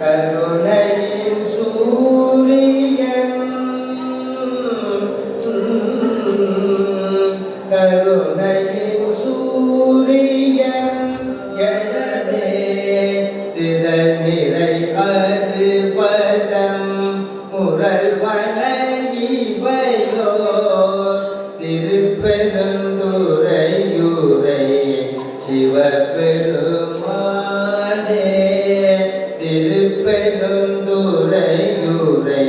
கருணையின் சூரியன் கருணையின் சூரியன் எழவே திரள் நிறை அது பதம் முரள்வன இவையோ திருப்பெருந்துறையூரை சிவபெருமானே திருப்பெருந்துறையூரை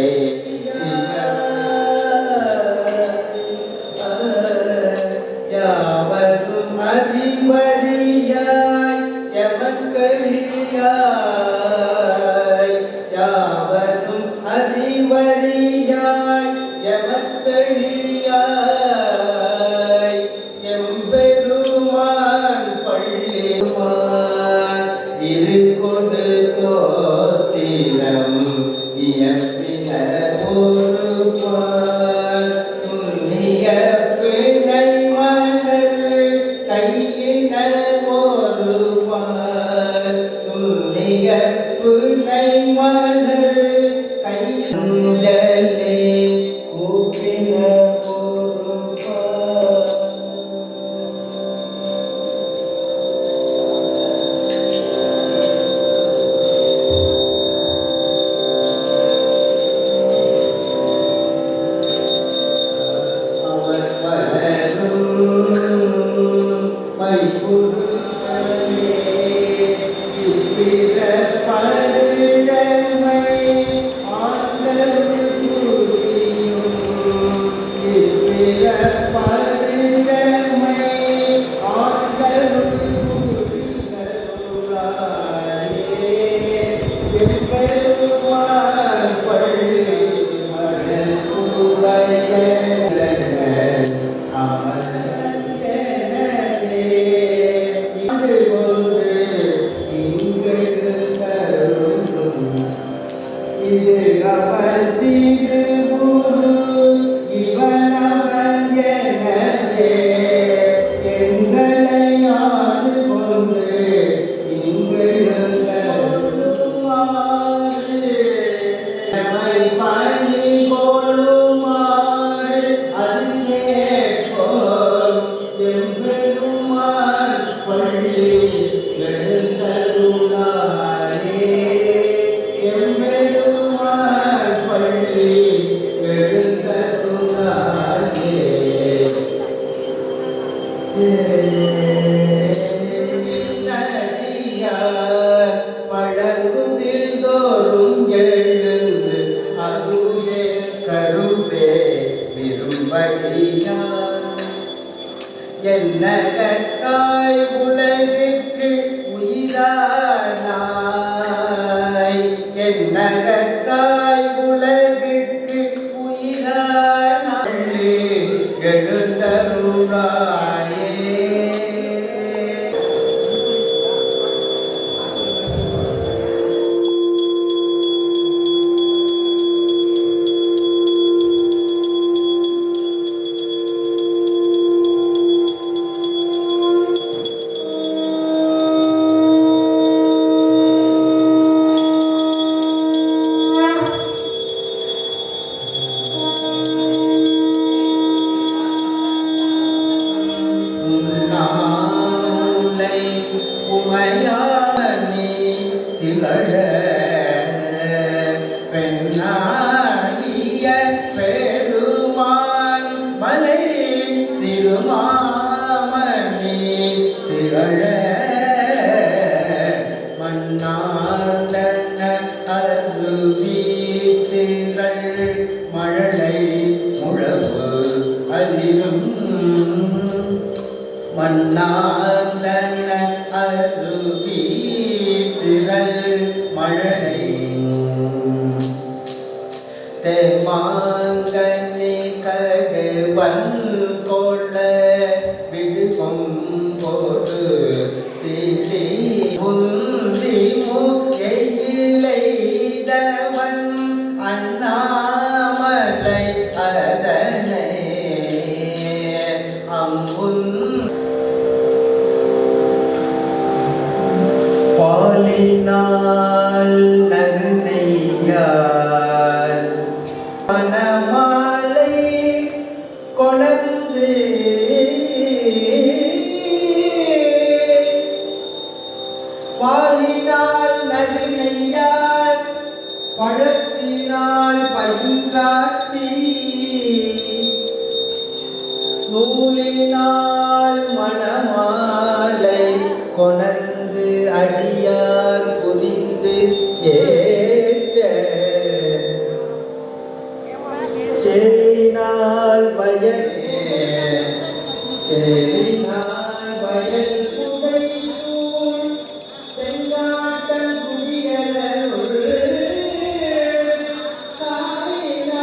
யாவரும் அறிவறியாய் எமக்களியாய் யாவரும் அறிவறியாய் எமக்களியாய் எம்பெருமான் பள்ளிமான் இருக்கொடு தோத்திரம் இயம்பின பொறுப்பார் துண்ணிய பிணை மலர் கையின பொறுப்பார் துண்ணிய பிணை மலர் கையஞ்சலே கூப்பின பொறுப்பார் பழங்குடில் தோறும் எழுந்து அருளே கருவே விரும்படியான் என்னகத்தாய் உலகிற்கு உயிரானாய் என்னகத்தாய் உலகிற்கு உயிரானாய் எழுந்தருளாயே பெண்ணாகிய பெருமான் மலை திருமாமணி திகழ மன்னார்ந்தன அருவீத்திகள் மழலை முழவு அதிரும் மன்னார்ந்தன அருவீத்திகள் மழலை தேமாங்கனி கடுவன் கொள்ள விடுக்கும் போது தீட்டி முந்தி முகையிலைதவன் அண்ணாமலை அதனை அம்புன் நூலினால் நறுநெய்யால் மணமாலை கொணர்ந்து பாலினால் நறுநெய்யால் பழத்தினால் பயின்றாட்டி நூலினால் மணமாலை கொணர்ந்து அடியார் புரிந்து ஏத்த செலினால் வயல் செலினால் வயல் புடைசூழ் செங்காட்டம் குடியலுள் காயினார்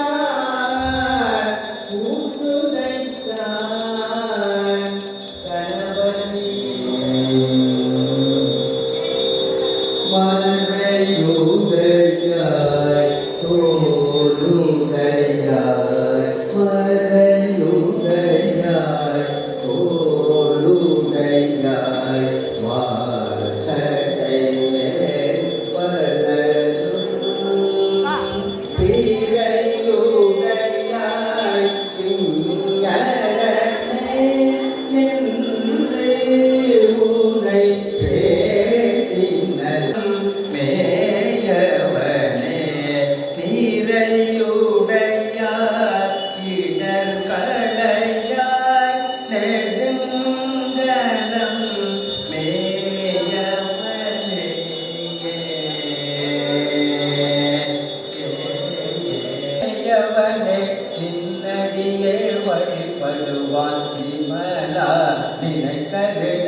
ஊற்றுதைத்தான் கணபதி மறையுடையாய் தோளுடையாய் மறையுடையாய் தோளுடையாய் வாசடை தீரையுடையாய் சிங்களனே நின்று உனை பேசினல் மேயவனே நீரையுடையாய் இடர் களையாய் நெடுங்கலம் மேயவனே மேயவனே நின்னடியே வழிபடுவான் விமலா நினை கருத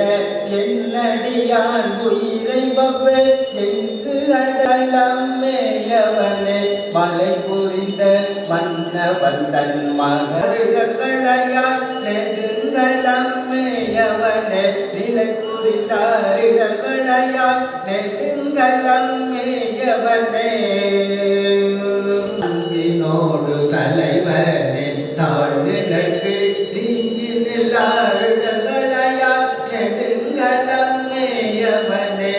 என்னடியான் உயிரை பவ்வே என்று அடலம் மேயவனே மலை புரிந்த மன்னவந்தன் மகளிர்களையால் நெடுங்கலம் மேயவனே நிலை புரிந்தாரிடர்களையால் நெடுங்கலம் மேயவனே அன்பினோடு தலைவனே தாழ்நிலைக்கு தீங்கி நில்லாரிடர்களையால் நெடுங்கலம் மேயவனே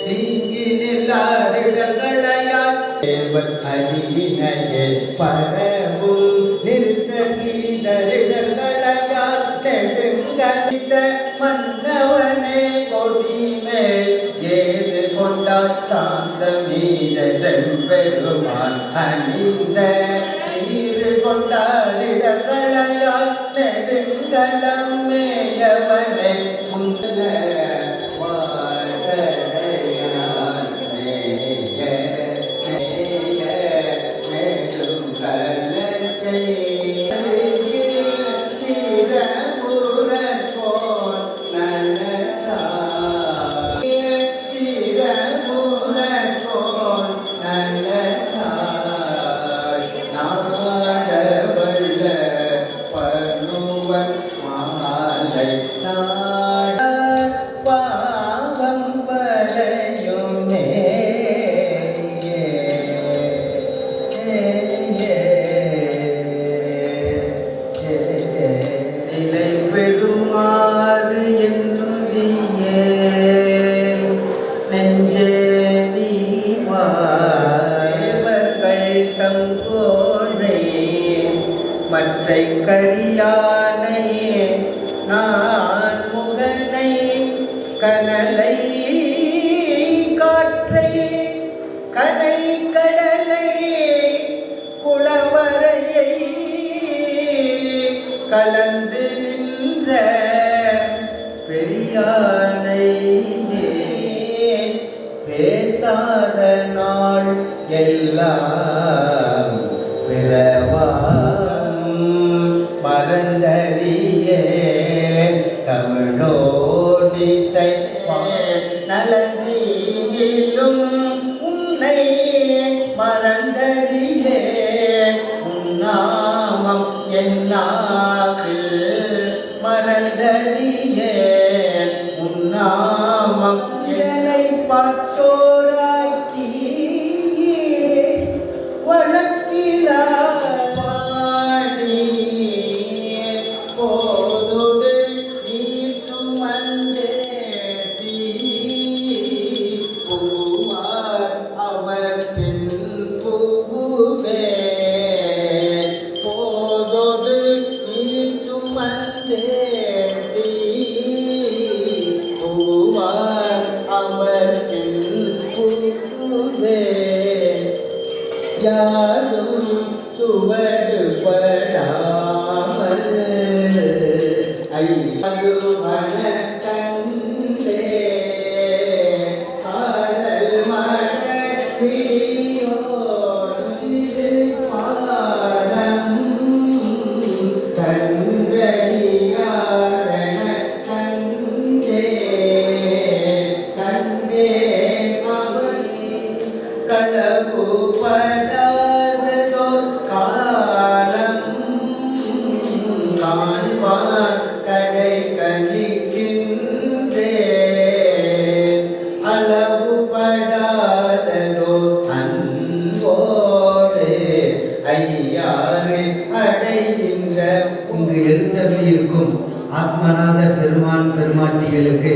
தீங்கி நில்லாரிடர்களையால் தேவன் அறிவினையே பரவும் நிறுத்த கீதரிடர்களையால் நெடுங்கலித்த மன்னவனே கொடிமேல் ஏது கொண்டாய் சாந்த மீத பெருமான் அணிந்த நீரு கொண்டாரிடர்களையால் நெடுங்கலம் மேயவனே உள்ள வாசடையான் மேய மேய நெடுங்கலத்தை திரபுரக்கோன் நல்லதாய் திரபுரக்கோன் நல்லதாய் நாடவள்ள பனுவன் மாலை நாட பாவம் வரையும் நிலை பெறுமாறு என்னுடைய நெஞ்சே நீவாயவர்கள் தங்கோழை மற்றை கரியானை நான் முகனை கனலை காற்றை கனை கடலை குளவரையை கலந்து நின்ற பெரியானை பேசாத நாள் எல்லாம் பிறவாம் மறந்தறியே தமிழோடிசை நலந்தீங்கிலும் உன்னை மறந்தறியே உன்னாமம் என்னாவில் மறந்தறியே உன்னாமம் என்னை பாச்சோராக்கி வழக்கிலா பாடி போதுடு நீ சுமந்தே தீ யாரும் சுவடு படாமல் ஐயரு மனக்கண்டே காதல் மனப்பிரியோடு பாதம் கண்டறியாரண கண்டே கண்டே அவனி களவு படாததோர் காலம் காண்பான் கடை கணிக்கின்றே அளவு படாததோர் அன்போடு ஐயாறு அடைகின்ற இங்கு எழுந்தருளி இருக்கும் ஆத்மநாத பெருமான் பெருமாட்டிகளுக்கு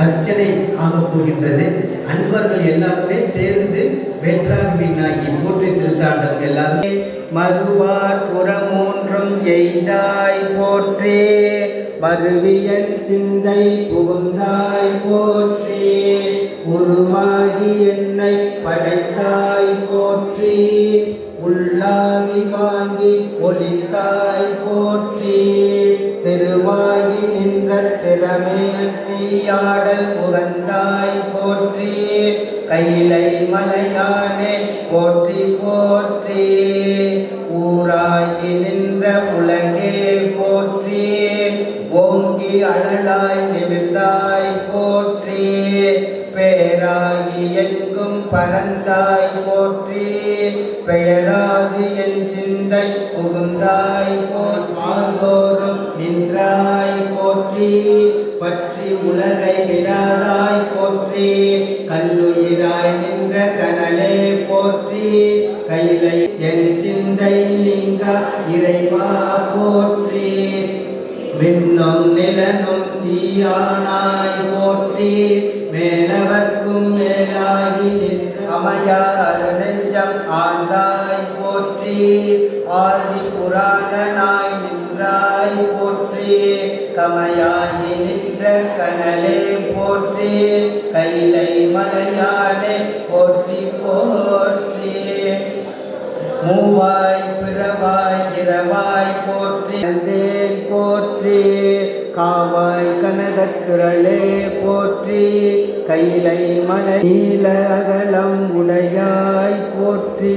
அர்ச்சனை ஆகப் போகின்றது. அன்பர்கள் எல்லாருமே சேர்ந்து வேற்றாக மீனாகி போற்றி திருத்தாண்டம் எல்லாரும் மறுவார் புறமூன்றும் எய்தாய் போற்றி மறுவியன் சிந்தை புகுந்தாய் போற்றி உருவாகி என்னை படைத்தாய் போற்றி உள்ளாவி வாங்கி ஒளித்தாய் போற்றி திருவாகி நின்ற திறமே தீயாடல் புகந்தாய் போற்றி கைலை மலையானே போற்றி போற்றி ஊராகி நின்ற உலகே போற்றி ஓங்கி அழலாய் நிமிர்ந்தாய் போற்றி பேராகி எங்கும் பரந்தாய் போற்றி பெயராது என் சிந்தை புகுந்தாய் போற்றோறும் நின்றாய் போற்றி பற்றி உலகை விடாதாய் போற்றி கல்லுயிராய் நின்ற கனலே போற்றி கைலை என் சிந்தை நீங்க இறைவா போற்றி விண்ணும் நிலனும் தீயானாய் போற்றி மேலவர்க்கும் மேலாகி நின்று அமையார் நெஞ்சம் ஆழ்ந்தாய் போற்றி ஆதி புராணனாய் நின்றாய் போற்றி கமையாகி நின்ற கனலே போற்றி கைலை மலையானே போற்றி போற்றி மூவாய் பிறவாய் இரவாய் போற்றி போற்றி காவாய் கனகத்திரளே போற்றி கைலை மலை நீல அகலம் உடையாய் போற்றி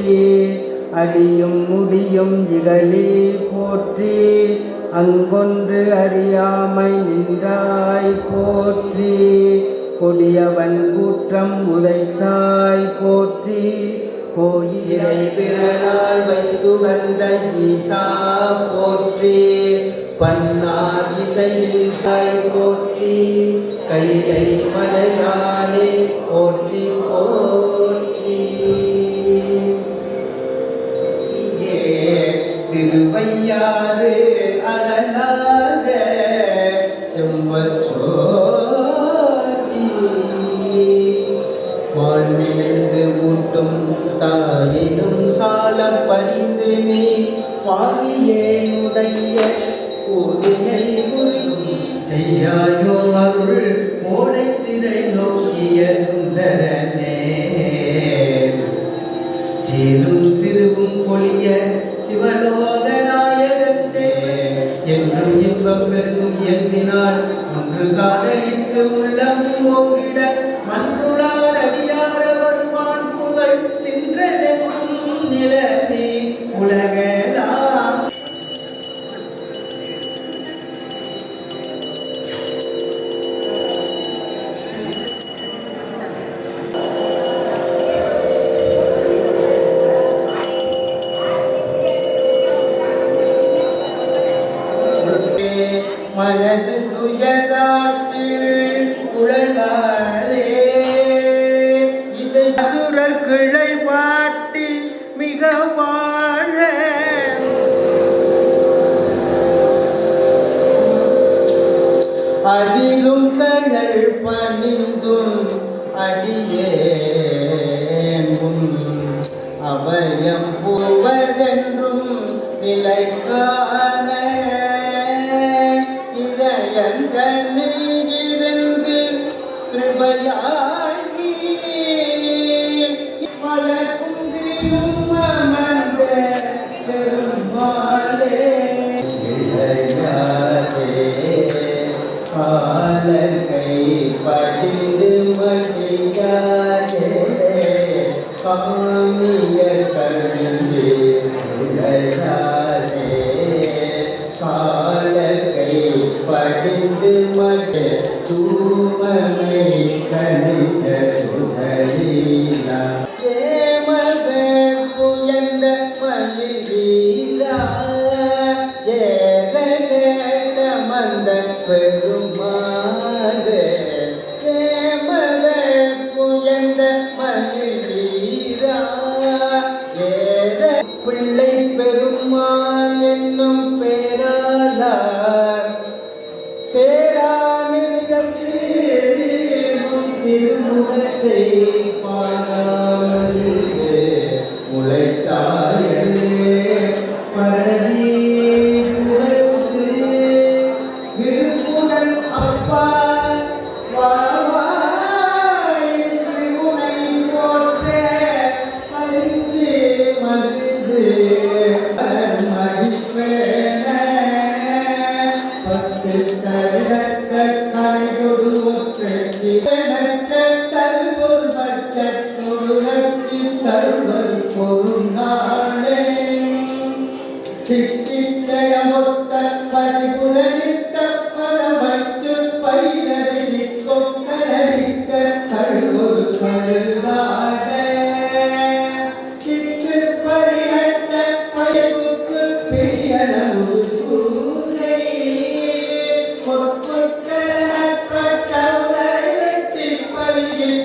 அடியும் முடியும் இகழி போற்றி அங்கொன்று அறியாமை நின்றாய் போற்றி கொடியவன் கூற்றம் உதைத்தாய் போற்றி கோயிலை விரலால் வைத்து வந்த ஈசா போற்றி பன்னாதிசையில் சாய் போற்றி கைலை மலையானே போற்றி போற்றி திருவையாறு அகலாத செம்பச்சோதி வாழ்நினைந்து ஊட்டும் தாயினும் சாலம் பறிந்து நீ வாகியேனுடைய கூடினை உருகி செய்யாயோ அருள் ஓடைத்திரை நோக்கிய சுந்தரனே சீரும் திருவும் பொழிய சிவலோக நாயகன் என்றும் இன்பம் பெருகும் இயல்பினால் ஒன்று காதலித்து உள்ளம் ஓங்கிட மன்றுளார் அடியார வருவான் புகழ் நின்றதெங்கும் நிலவி உலகலாம் மனது துயராட்டில் உழலாதே இசை அசுரர் கிளை பாட்டி மிக வாழ அதிலும் கடல் பணிந்தும் அடியேங்கும் அவயம் போவதென்றும் நிலைக்கான இதயந்தனிலிருந்து கிருபையாகி பல கும்பிலும் உலகத்தை பாராமல் உழைத்தாயலே பரவி புகழ்ந்து விருப்புடன் அப்பா வாவா என்று உனை போற்ற மகிழ்ந்து மகிழ்ந்து மகிழ்வேன பத்து தருடக்க கரையொரு ஒற்றை தருபொரு பச்சொருத்தி தருவது பொருளாளே சித்தித்தயமொத்த பரிபுரணித்த பரமைத்து பயிரவி கொக்கரடிக்க தருவொரு கருளாளே சித்து பரியட்ட பயவுக்கு பிரியனு கூரை பொற்கொட்டப்பட்டவுடை பரியில்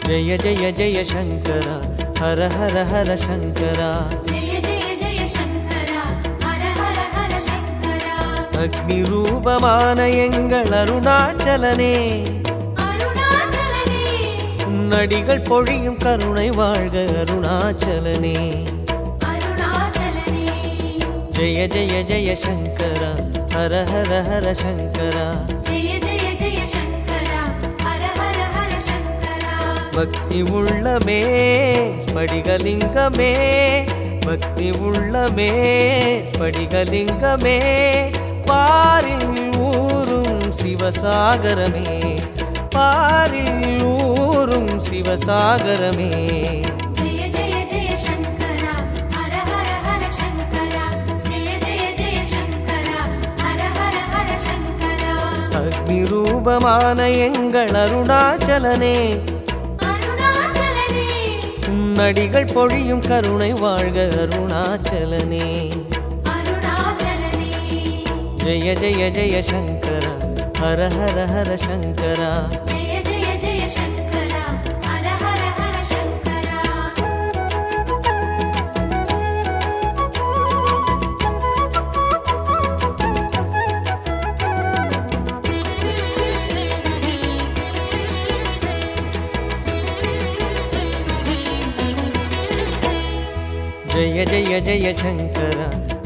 जय जय जय शंकर हर हर हर शंकर जय जय जय शंकरा हर हर हर शंकरा अग्नि रूपமான எங்கள் அருணாச்சலனே அருணாச்சலனே உன்னடிகள் பொழியும் கருணை வாழ்க அருணாச்சலனே அருணாச்சலனே जय जय जय शंकर हर हर हर शंकर जय जय जय शंकरा हर हर हर शंकरा பக்தி உள்ளமே ஸ்படிகலிங்கமே பக்தி உள்ளமே ஸ்படிகலிங்கமே பாரில் ஊரும் சிவசாகரமே பாரில் ஊரும் சிவசாகரமே जय जय जय शंकरा हर हर हर शंकरा जय जय जय शंकरा हर हर हर शंकरा அக்னி ரூபமான எங்கள் அருணாச்சலனே அருணாச்சலனே உன்னடிகள் பொழியும் கருணை வாழ்க அருணாச்சலனே அருணாச்சலனே ஜெய ஜெய ஜெய சங்கர ஹர ஹர ஹர சங்கரா जय जय जय शंकरा हर हर हर शंकरा जय जय जय शंकर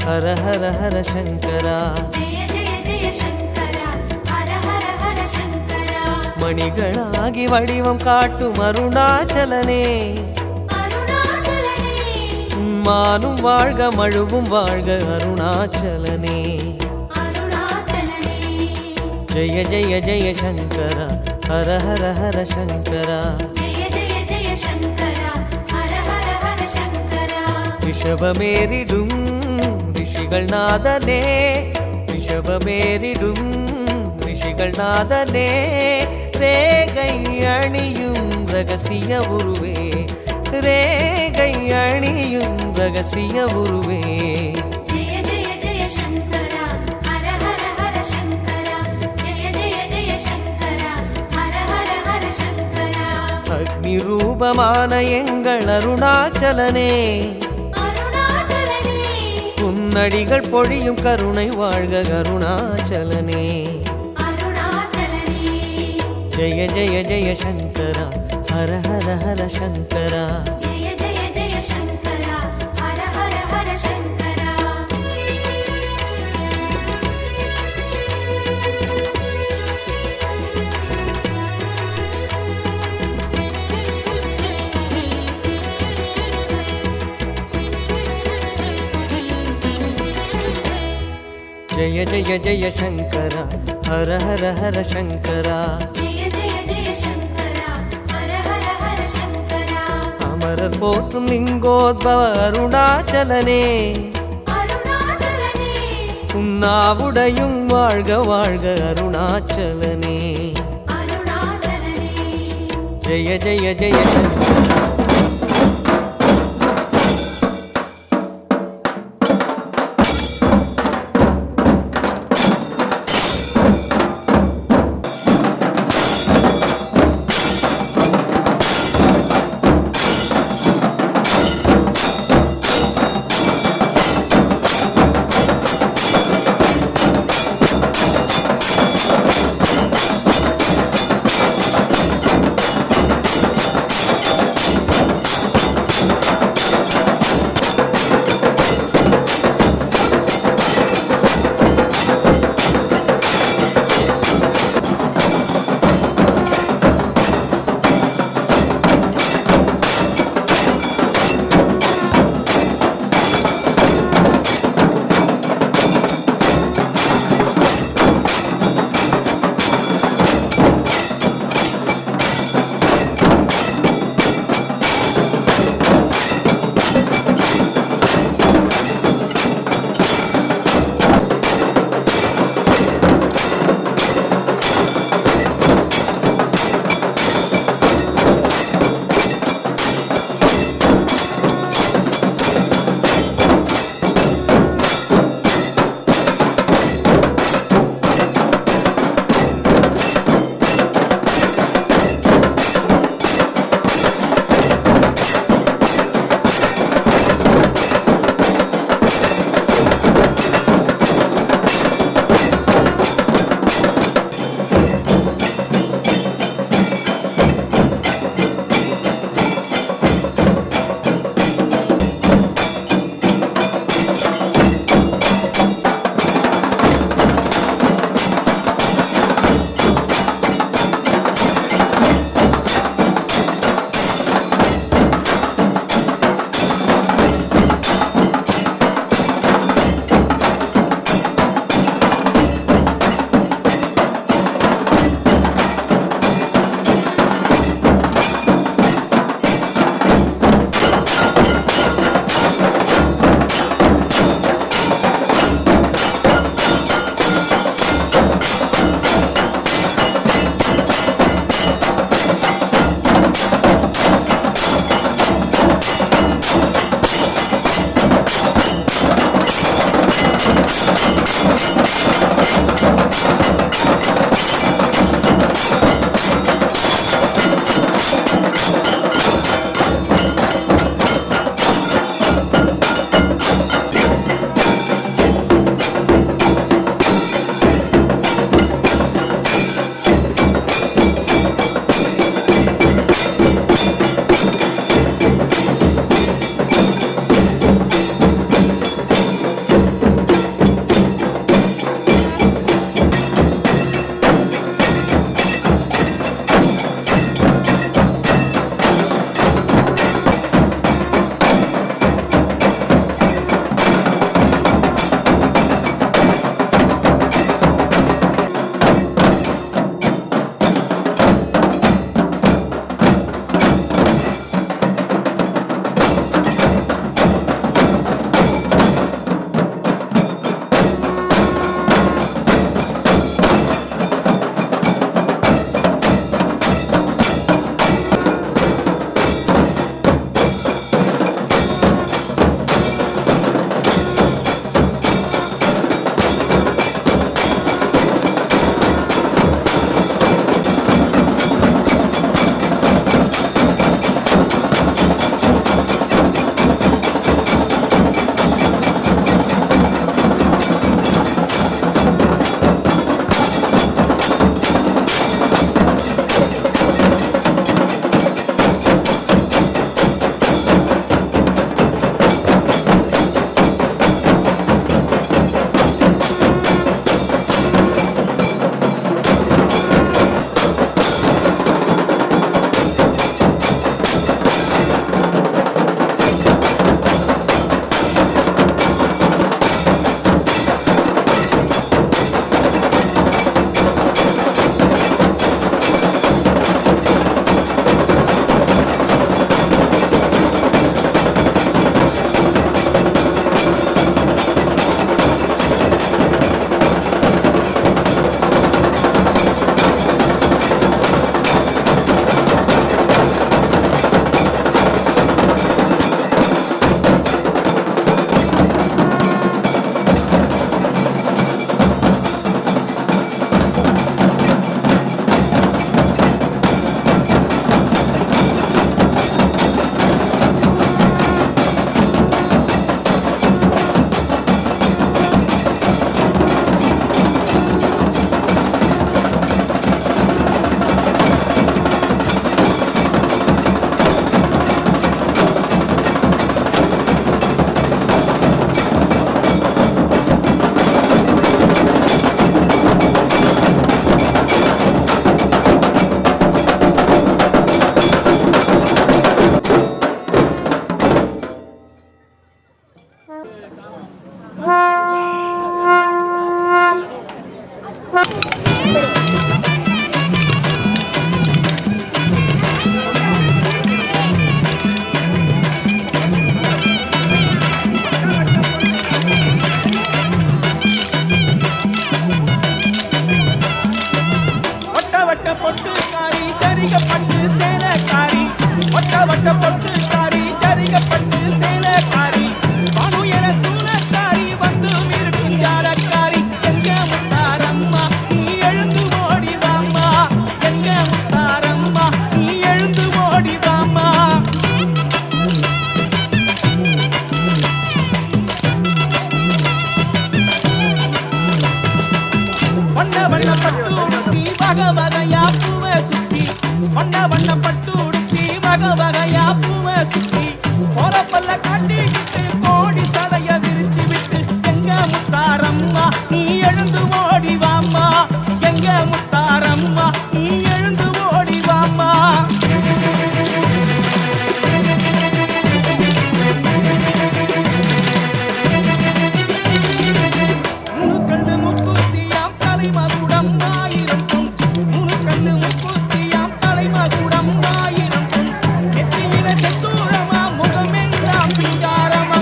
हर हर हर शंकरा जय जय जय शंकरा हर हर हर शंकरा மணிகளாகி வடிவம் காட்டும் அருணாச்சலனே அருணாச்சலனே மானும் வாழ்க மழுவும் வாழ்க அருணாச்சலனே அருணாச்சலனே ஜெய ஜெய ஜெய சங்கர ஹர ஹர ஹர சங்கரா जय जय जय शंकरा हर हर हर शंकरा ரிஷபமேறிடும் ரிஷிகள் நாதனே ரிஷபமேறிடும் ரிஷிகள் நாதனே ரேகை அணியும் ரகசிய உருவே ரேகை அணியும் ரகசிய உருவே जय जय जय शंकरा हर हर हर शंकरा जय जय जय शंकरा हर हर हर शंकरा அக்னி ரூபமான எங்கள் அருணாச்சலனே அருணாச்சலனே உன்னடிகள் பொழியும் கருணை வாழ்க அருணாச்சலனே அருணாச்சலனே ஜெய ஜெய ஜெய சங்கரா ஹர ஹர ஹர சங்கரா जय जय जय शंकरा हर हर हर शंकरा जय जय जय शंकरा हर हर हर शंकरा जय जय जय शंकरा हर हर हर शंकरा அமரர் போற்றும் லிங்கோத்பவ அருணாச்சலனே அருணாச்சலனே உன்னாவுடையும் வாழ்க வாழ்க அருணாச்சலனே அருணாச்சலனே ஜெய ஜெய ஜெய சங்கரா பல்ல காட்டிக்கிட்டு கோடி சடைய விரிச்சு விட்டு எங்க முத்தாரம்மா நீ எழுந்து ஓடி வாம்மா எங்க முத்தாரம்மா நீ எழுந்து ஓடி வாம்மா முனுக்கண்ணு முக்குத்தியாம் தலைமகுடம் ஆயிரம் பொன் முனுக்கண்ணு முக்குத்தியாம் தலைமகுடம் ஆயிரம் பொன் நெத்தியில செந்தூரமா முகமெல்லாம் சிங்காரமா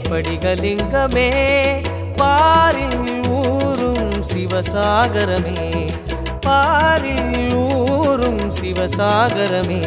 ஸ்படிகலிங்கமே பாரில் ஊரும் சிவசாகரமே பாரில் ஊரும் சிவசாகரமே